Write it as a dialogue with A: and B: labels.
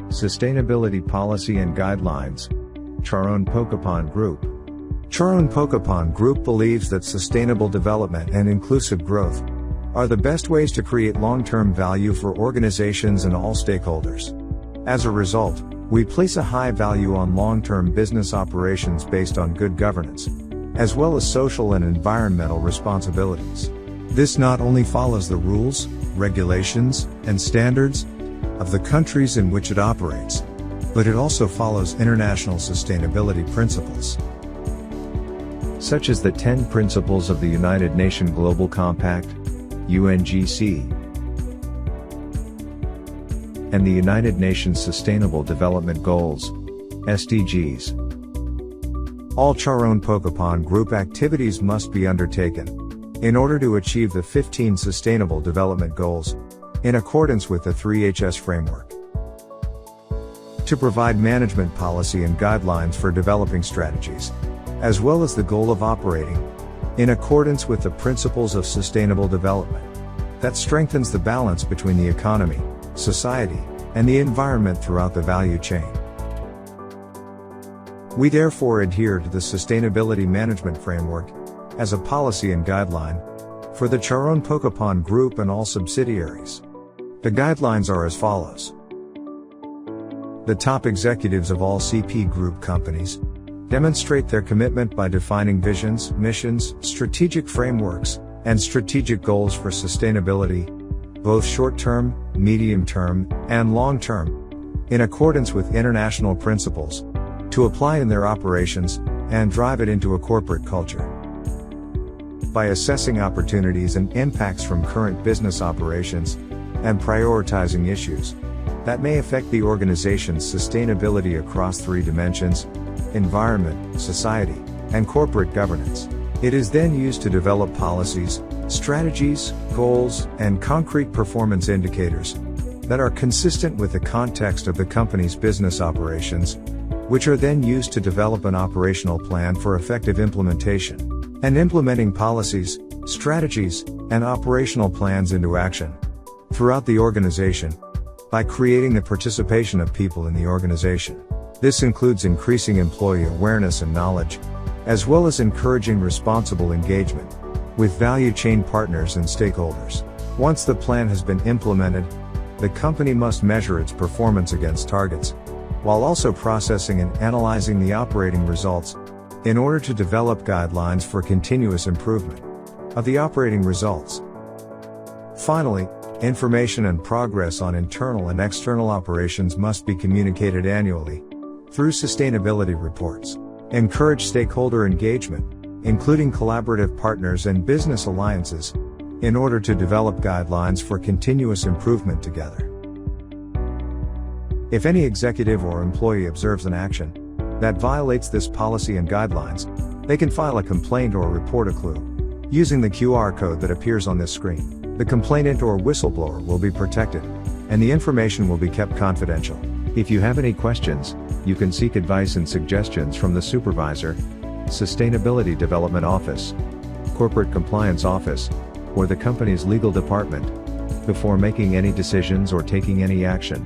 A: Sustainability Policy and Guidelines. Charoen Pokphand Group. Charoen Pokphand Group believes that sustainable development and inclusive growth are the best ways to create long-term value for organizations and all stakeholders. As a result, we place a high value on long-term business operations based on good governance, as well as social and environmental responsibilities. This not only follows the rules, regulations, and standards of the countries in which it operates, but it also follows international sustainability principles, such as the 10 Principles of the United Nations Global Compact, UNGC, and the United Nations Sustainable Development Goals, SDGs. All Charoen Pokphand Group activities must be undertaken in order to achieve the 15 Sustainable Development Goals, in accordance with the 3HS framework. To provide management policy and guidelines for developing strategies, as well as the goal of operating in accordance with the principles of sustainable development, that strengthens the balance between the economy, society, and the environment throughout the value chain. We therefore adhere to the Sustainability Management Framework as a policy and guideline for the Charoen Pokphand Group and all subsidiaries. The guidelines are as follows. The top executives of all CP Group companies demonstrate their commitment by defining visions, missions, strategic frameworks, and strategic goals for sustainability, both short-term, medium-term, and long-term, in accordance with international principles, to apply in their operations and drive it into a corporate culture. By assessing opportunities and impacts from current business operations and prioritizing issues that may affect the organization's sustainability across 3 dimensions: environment, society, and corporate governance. It is then used to develop policies, strategies, goals, and concrete performance indicators that are consistent with the context of the company's business operations, which are then used to develop an operational plan for effective implementation, and implementing policies, strategies, and operational plans into action throughout the organization by creating the participation of people in the organization. This includes increasing employee awareness and knowledge, as well as encouraging responsible engagement with value chain partners and stakeholders. Once the plan has been implemented, the company must measure its performance against targets, while also processing and analyzing the operating results in order to develop guidelines for continuous improvement of the operating results. Finally, information and progress on internal and external operations must be communicated annually through sustainability reports. Encourage stakeholder engagement, including collaborative partners and business alliances, in order to develop guidelines for continuous improvement together. If any executive or employee observes an action that violates this policy and guidelines, they can file a complaint or report a clue using the QR code that appears on this screen. The complainant or whistleblower will be protected, and the information will be kept confidential. If you have any questions, you can seek advice and suggestions from the Supervisor, Sustainability Development Office, Corporate Compliance Office, or the company's legal department before making any decisions or taking any action.